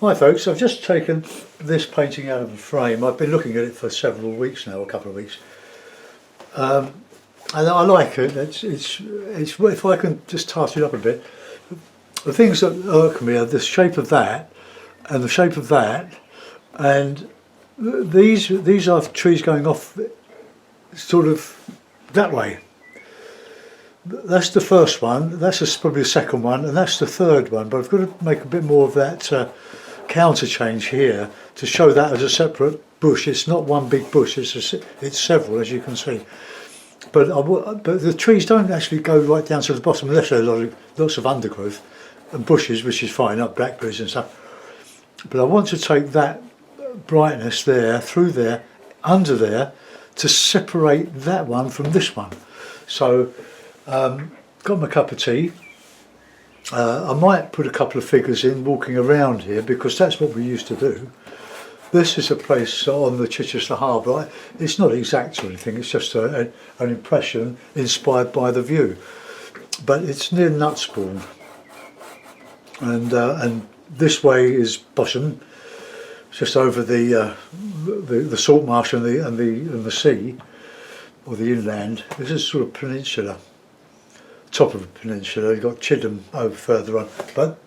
Hi folks, I've just taken this painting out of a frame. I've been looking at it for several weeks now, a couple of weeks. And I like it. It's if I can just touch it up a bit. The things that irk me are the shape of that and the shape of that, and these are trees going off sort of that way. That's the first one, that's probably the second one, and that's the third one, but I've got to make a bit more of that counter change here to show that as a separate bush. It's not one big bush, it's several, as you can see. But the trees don't actually go right down to the bottom unless there are lots of undergrowth and bushes, which is fine, like blackberries and stuff. But I want to take that brightness there, through there, under there, to separate that one from this one. So got my cup of tea. I might put a couple of figures in walking around here because that's what we used to do. This is a place on the Chichester Harbour. It's not exact or anything, it's just an impression inspired by the view. But it's near Nutsbourne. And this way is Bosham, just over the salt marsh and the sea, or the inland. This is sort of peninsula. Top of a peninsula. You've got Chidham over further on, but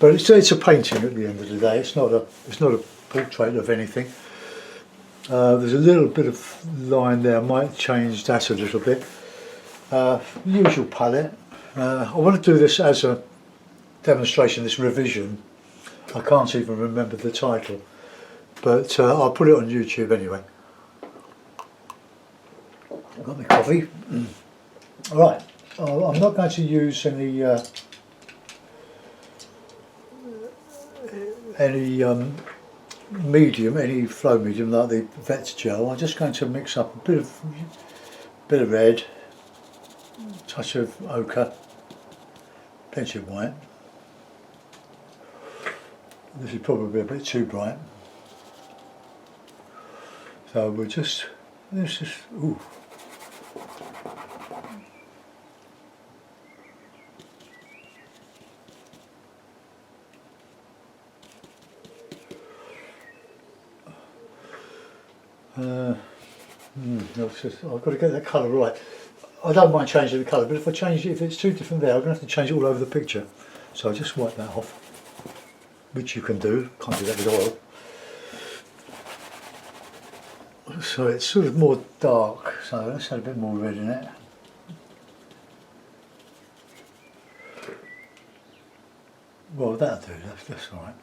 it's a painting at the end of the day. It's not a portrait of anything. There's a little bit of line there. I might change that a little bit. Usual palette. I want to do this as a demonstration, this revision. I can't even remember the title, but I'll put it on YouTube anyway. Got my coffee. All right. I'm not going to use any medium, any flow medium like the Vet gel. I'm just going to mix up a bit of red, touch of ochre, plenty of white. This is probably a bit too bright, so we'll just ooh. I've got to get that colour right. I don't mind changing the colour, but if I change it, if it's too different there, I'm going to have to change it all over the picture. So I'll just wipe that off, which you can do. Can't do that with oil. So it's sort of more dark, so let's add a bit more red in it. Well, that'll do, that's all right.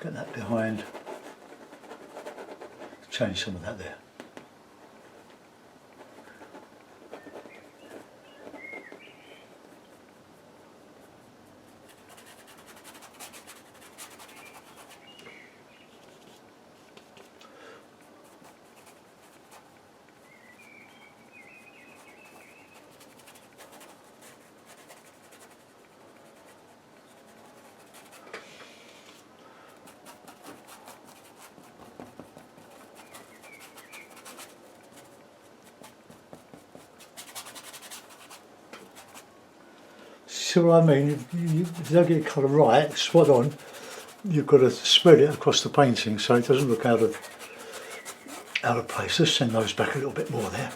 Get that behind, change some of that there. See what I mean? If you don't get the colour right, spot on, you've got to spread it across the painting so it doesn't look out of place. Let's send those back a little bit more there.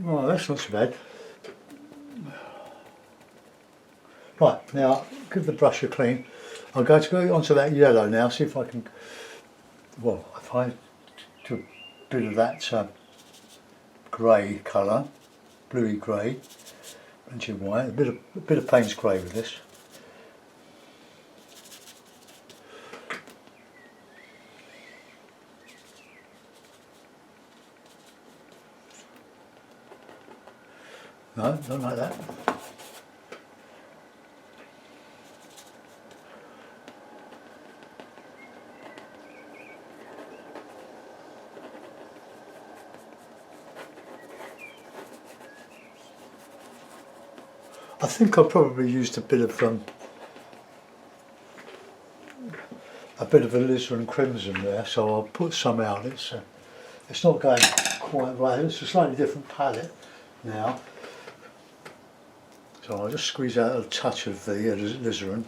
Oh, that's not so bad. Right, now give the brush a clean. I'm going to go onto that yellow now, see if I can, well, if I do a bit of that grey colour, bluey grey, plenty of white, a bit of Payne's grey with this. No, don't like that. I think I probably used a bit of alizarin crimson there, so I'll put some out. It's not going quite right. It's a slightly different palette now, so I'll just squeeze out a touch of the alizarin.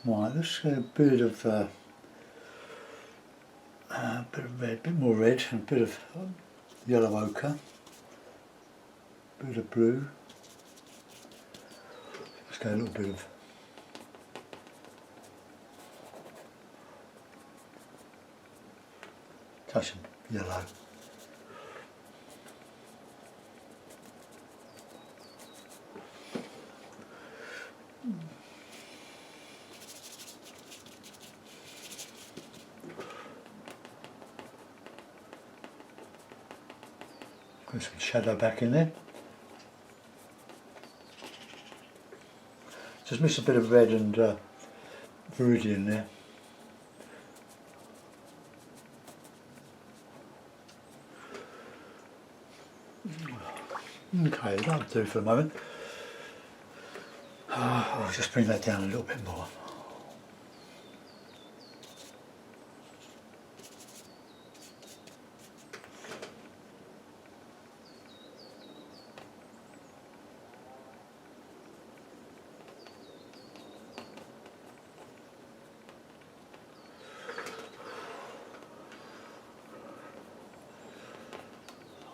Right, let's get a bit of red, a bit more red, and a bit of yellow ochre, a bit of blue. Let's get a little bit of touch of yellow. Put some shadow back in there. Just mix a bit of red and viridian there. Okay, that'll do for the moment. I'll just bring that down a little bit more.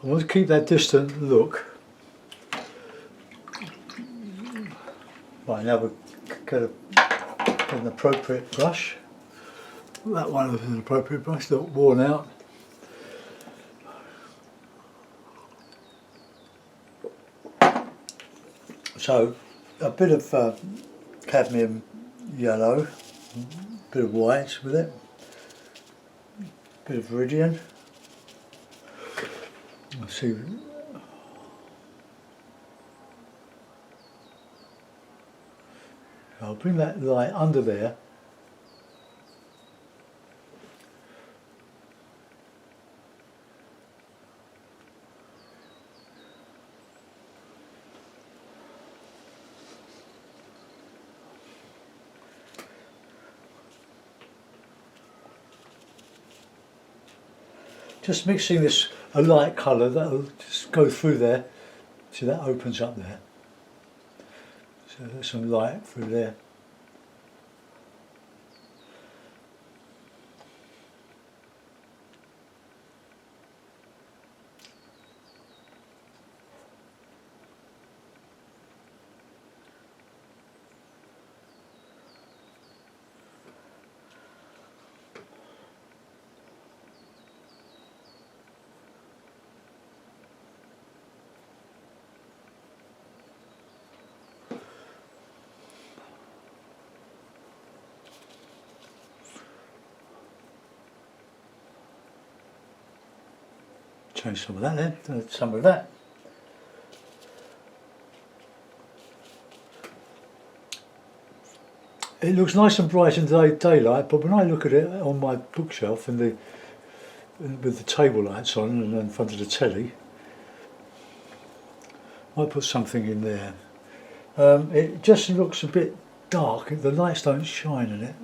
I want to keep that distant look. Right, now we'll get an appropriate brush. That one is an appropriate brush, a little worn out. So, a bit of cadmium yellow, a bit of white with it, a bit of viridian. Let's see. I'll bring that light under there. Just mixing this a light colour that'll just go through there. See, that opens up there. So there's some light through there. Change some of that then, some of that. It looks nice and bright in daylight, but when I look at it on my bookshelf with the table lights on and in front of the telly, I might put something in there. It just looks a bit dark, the lights don't shine in it.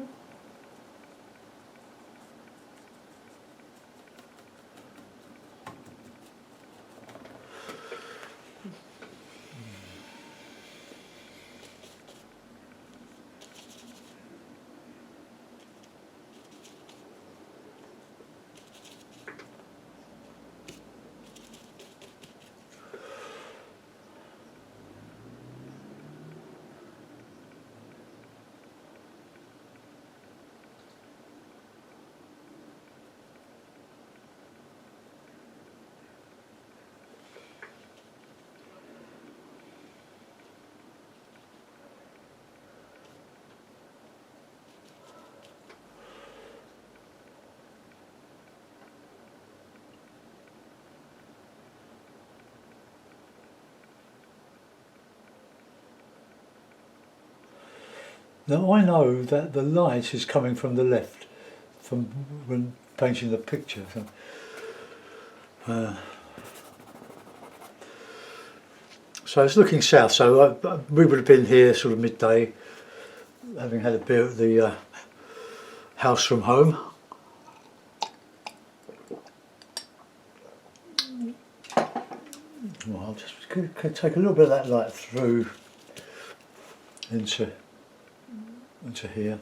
Now I know that the light is coming from the left, from when painting the picture. So it's looking south, so we would have been here sort of midday, having had a beer at the house from home. Well, I'll just take a little bit of that light through into here.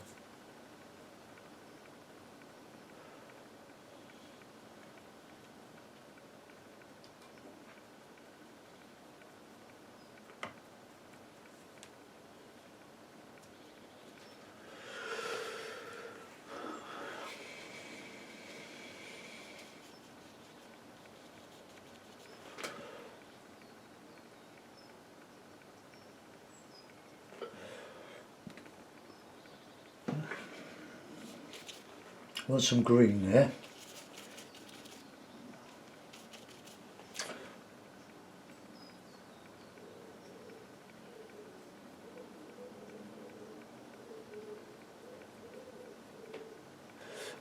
Want some green there.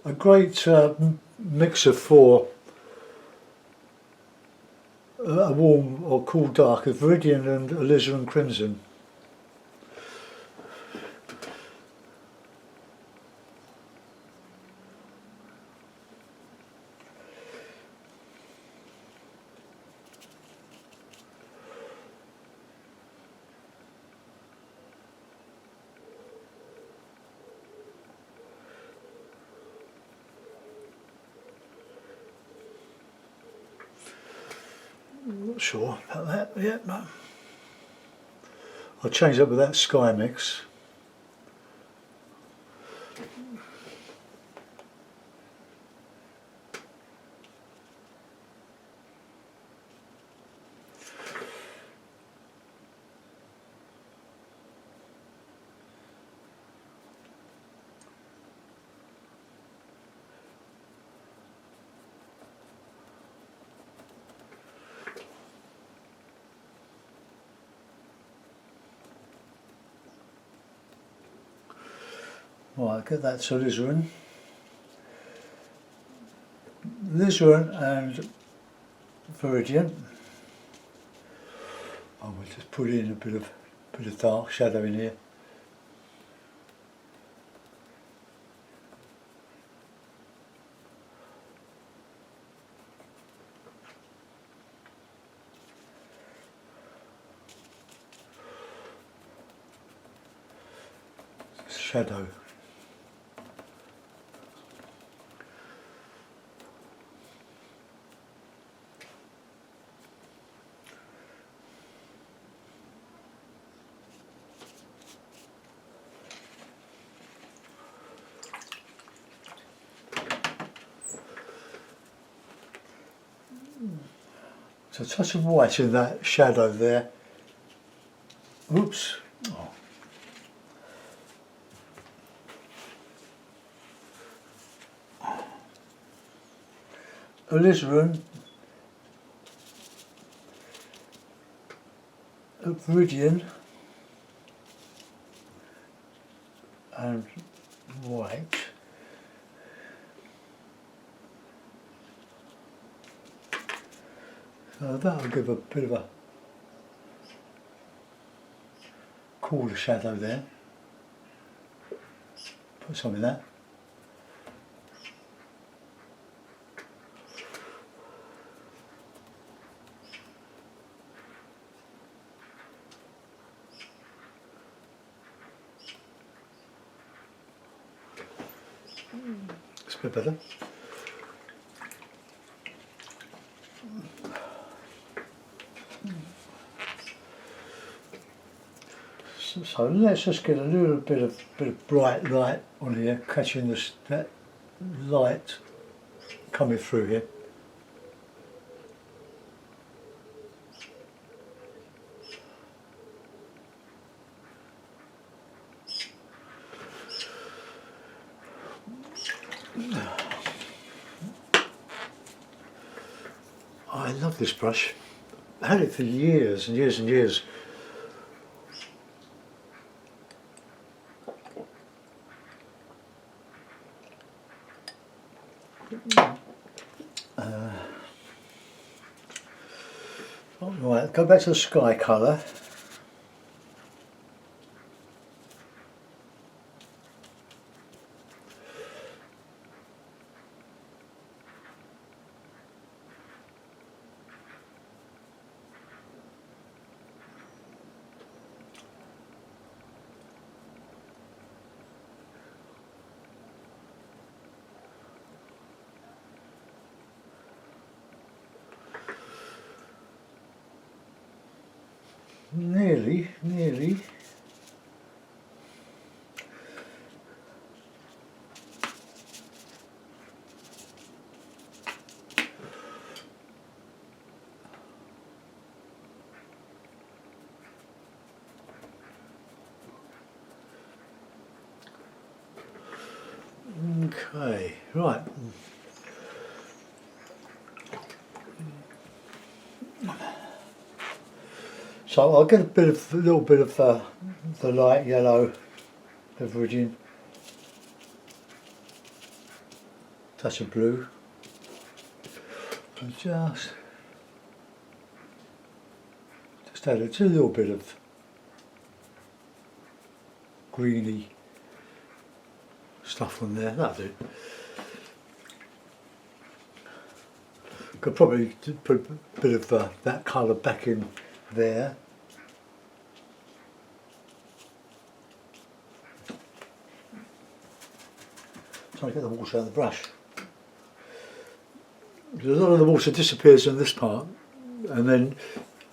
A great mixer for a warm or cool dark of viridian and alizarin crimson. Not sure about that yet, but I'll change up with that sky mix. Right, get that to alizarin. Alizarin and viridian. I will just put in a bit of dark shadow in here. Shadow. So a touch of white in that shadow there. Oops. Oh. Alizarin, viridian and white. So that'll give a bit of a cooler shadow there. Put some in that. It's a bit better. So let's just get a little bit of bright light on here, catching that light coming through here. I love this brush. I had it for years and years and years. Right, go back to the sky colour. Nearly. Okay, right. So I'll get a little bit of the light yellow Viridian, touch of blue, and just add a little bit of greeny stuff on there. That'll do. Could probably put a bit of that colour back in there. Trying to get the water out of the brush. Because a lot of the water disappears in this part, and then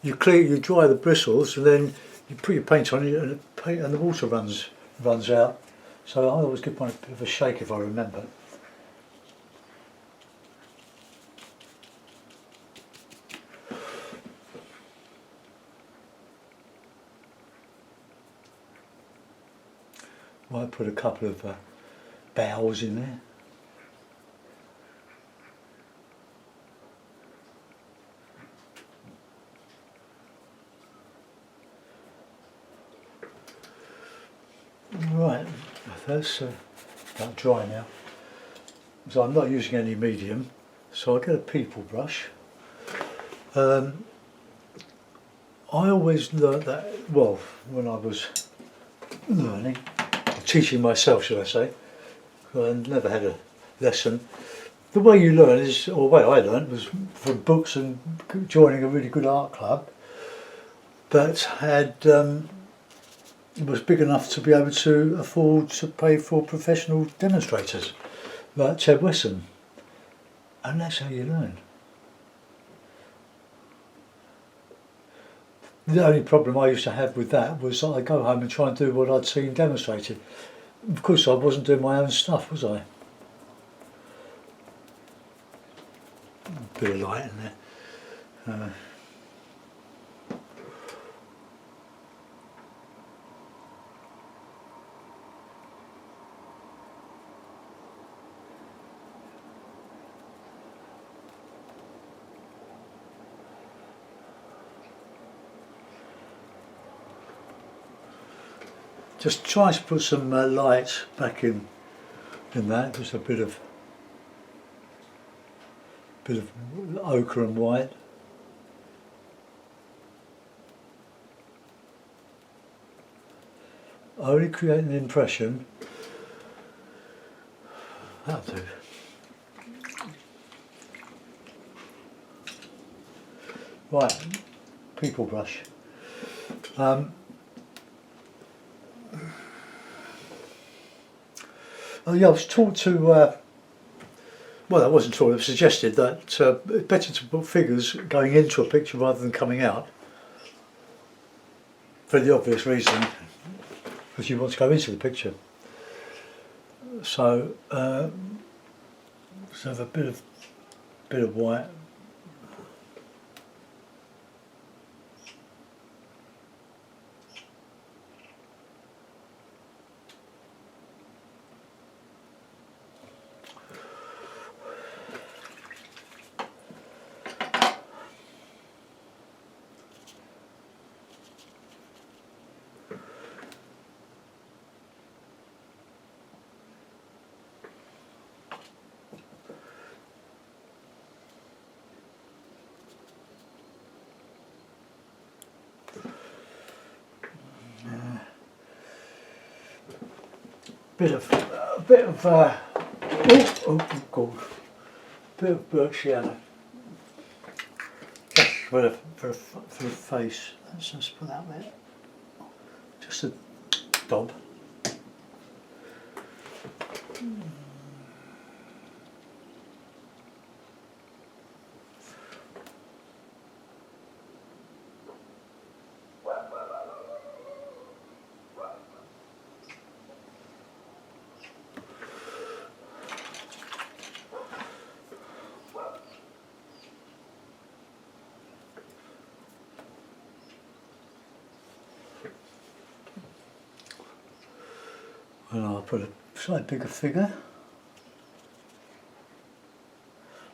you dry the bristles, and then you put your paint on it, and the water runs out. So I always give one a bit of a shake if I remember. Might put a couple of boughs in there. Right, that's about dry now. So I'm not using any medium, so I'll get a people brush. I always learnt that, well, when I was learning, teaching myself, should I say. I never had a lesson. The way you learn is, or the way I learned, was from books and joining a really good art club that had was big enough to be able to afford to pay for professional demonstrators like Ted Wesson, and that's how you learn. The only problem I used to have with that was that I'd go home and try and do what I'd seen demonstrated. Of course I wasn't doing my own stuff, was I? A bit of light in there. Just try to put some light back in that, just a bit of ochre and white. Only create an impression. That'll do. Right, people brush. Oh yeah, I was taught to, well I wasn't taught, it was suggested that it's better to put figures going into a picture rather than coming out. For the obvious reason, because you want to go into the picture. So, so have a bit of white. oh god, bit of birch yellow. Just for the face. Let's just put that there. Just a dob. And I'll put a slightly bigger figure.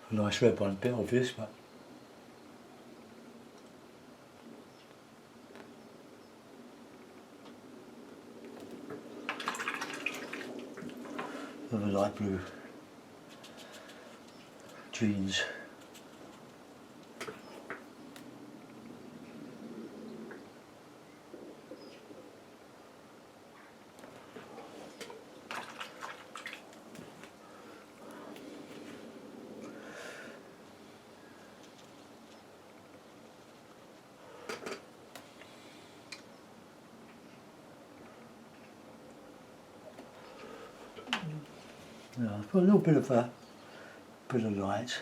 A nice red one, a bit obvious, but of a light blue jeans. Yeah, I've put a little bit of light.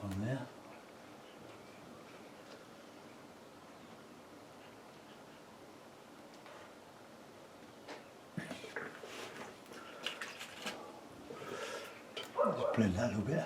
On there. Just blend that a little bit.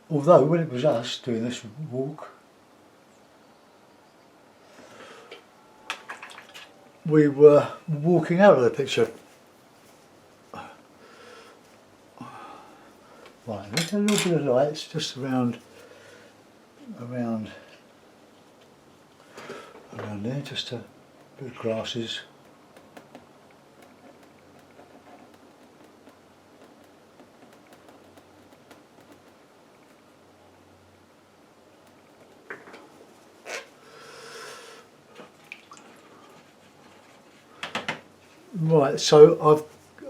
Although when it was us doing this walk, we were walking out of the picture. Right, there's a little bit of lights just around there, just a bit of grasses. Right, so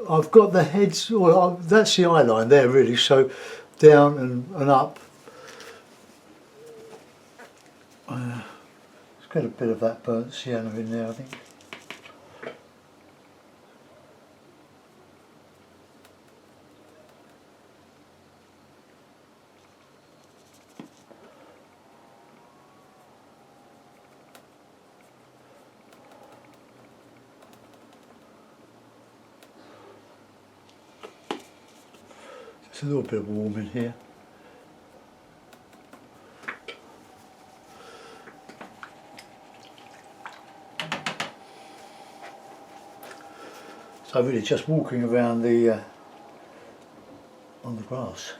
I've got the heads, well, that's the eye line there really, so down and up. Let's get a bit of that burnt sienna in there, I think. Just a little bit of warm in here. So really just walking around the on the grass.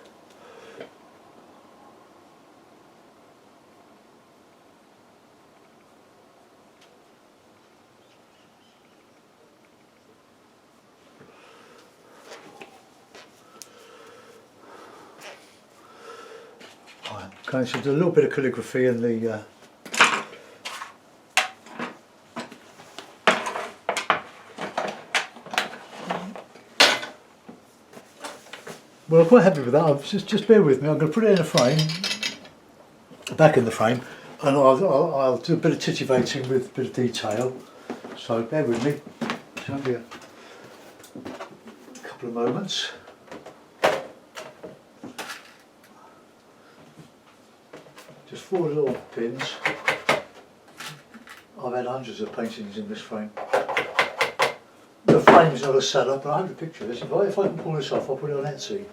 Right, okay, so there's a little bit of calligraphy in the well, I'm quite happy with that. Just bear with me. I'm going to put it in a frame, back in the frame, and I'll do a bit of titivating with a bit of detail. So bear with me. It's only a couple of moments. Just 4 little pins. I've had hundreds of paintings in this frame. The frame's not a seller, but I have a picture of this. If I can pull this off, I'll put it on Etsy.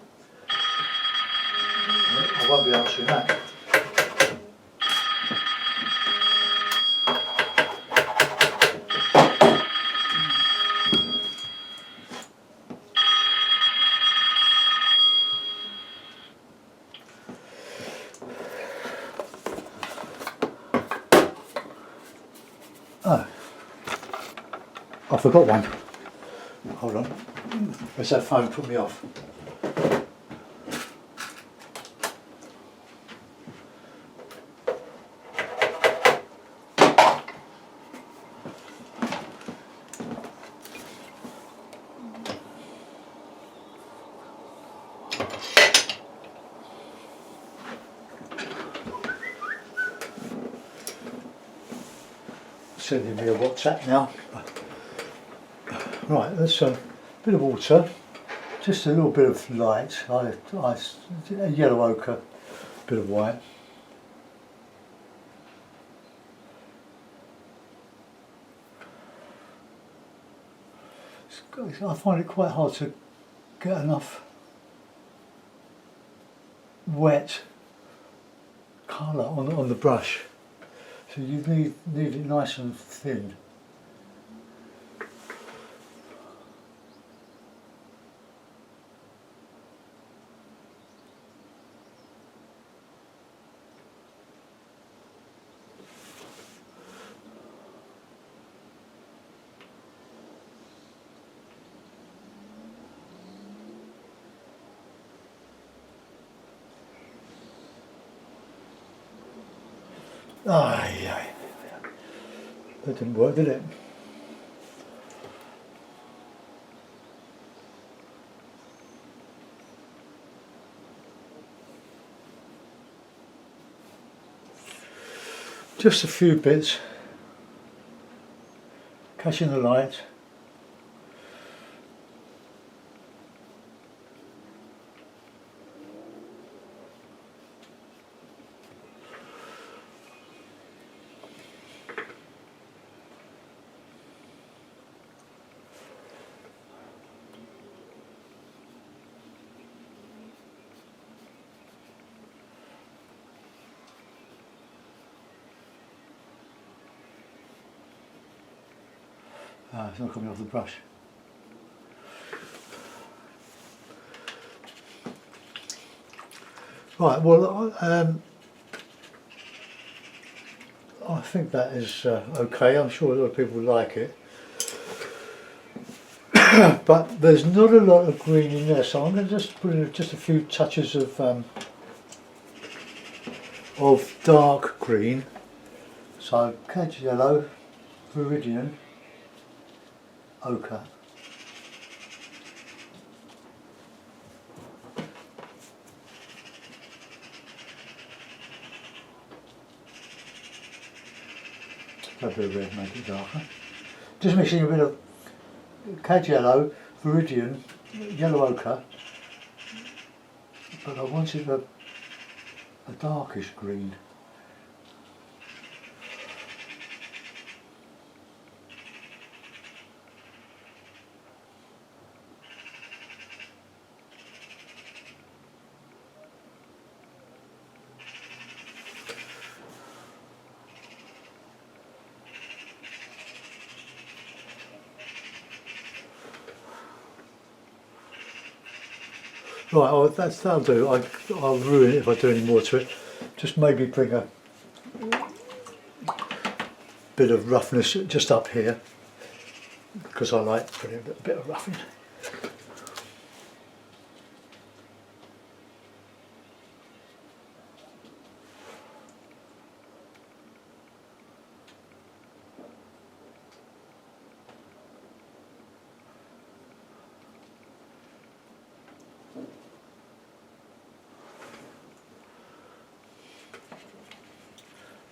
I won't be answering that. Oh, I forgot one. Hold on. Where's that phone? Put me off. Sending me a WhatsApp now. Right, that's a bit of water, just a little bit of light, a yellow ochre, bit of white. I find it quite hard to get enough wet colour on the brush, so you need it nice and thin. Yeah. That didn't work, did it? Just a few bits, catching the light. It's not coming off the brush. Right, well, I think that is okay. I'm sure a lot of people like it. But there's not a lot of green in there, so I'm going to just put in just a few touches of dark green. So, cadge yellow, viridian, ochre. A bit of red, make it darker. Just mixing a bit of cadge yellow, viridian, yellow ochre, but I wanted a darkish green. Right, oh, that'll do. I'll ruin it if I do any more to it. Just maybe bring a bit of roughness just up here, because I like putting a bit of rough in.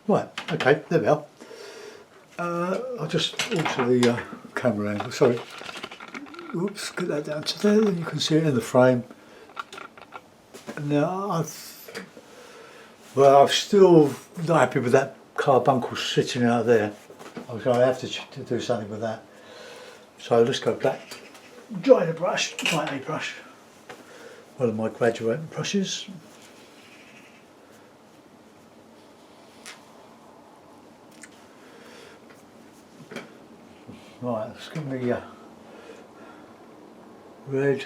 Right, okay, there we are. I'll just alter the camera angle, sorry. Oops, get that down to there, then you can see it in the frame. Now, I've still not happy with that carbuncle sitting out there. I was going to have to do something with that. So let's go back, dry the brush, my A brush, one of my graduating brushes. Right, let's give me red.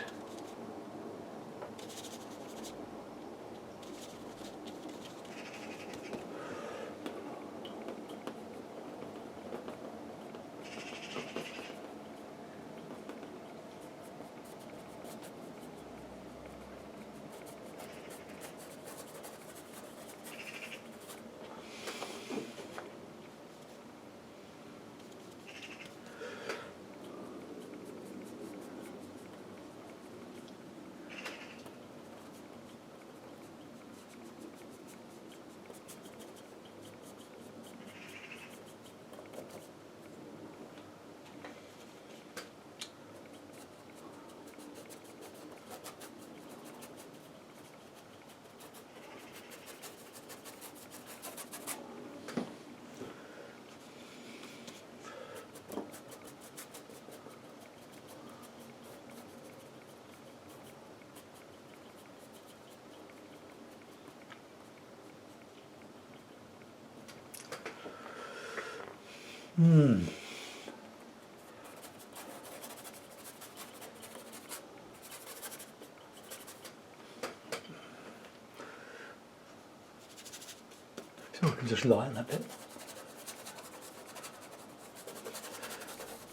So I can just lighten that bit.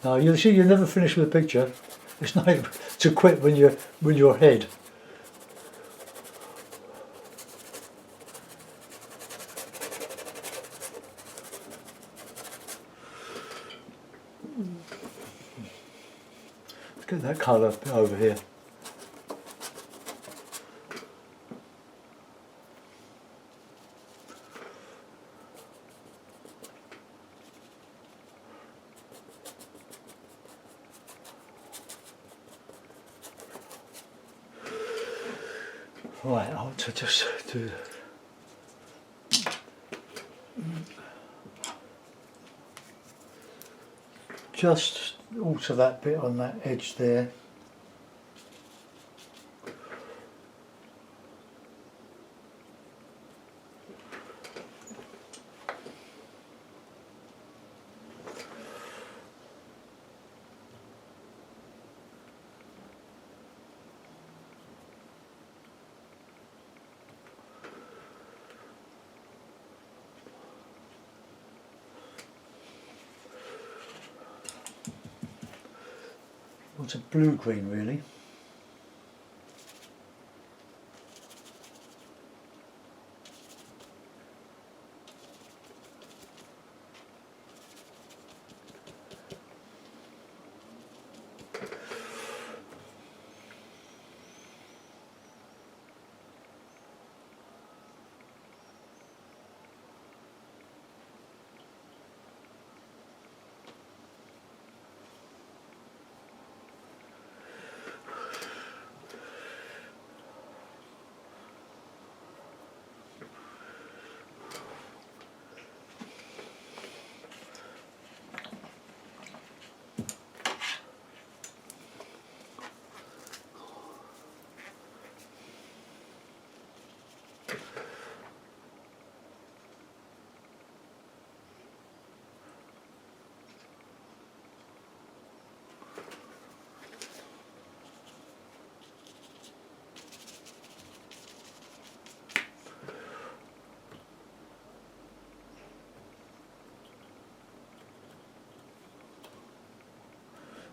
Now you see, you never finish with a picture. It's not to quit when you're ahead. Let's get that colour over here. Right, I want to just do just alter that bit on that edge there. What's a blue-green really?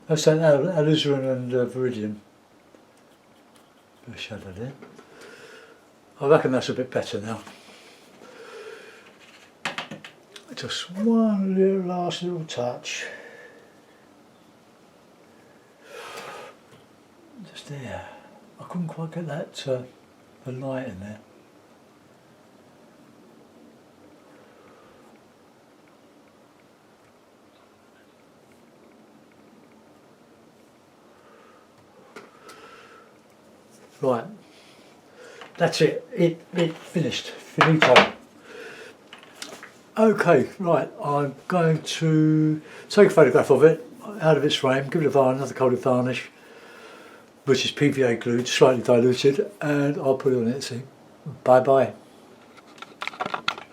That's that alizarin and viridian. Bit of shadow there. I reckon that's a bit better now. Just one little last little touch. Just there. I couldn't quite get that the light in there. Right, that's it. It finished. Finito. Okay, right. I'm going to take a photograph of it out of its frame, give it another coat of varnish, which is PVA glued, slightly diluted, and I'll put it on Etsy. Bye bye.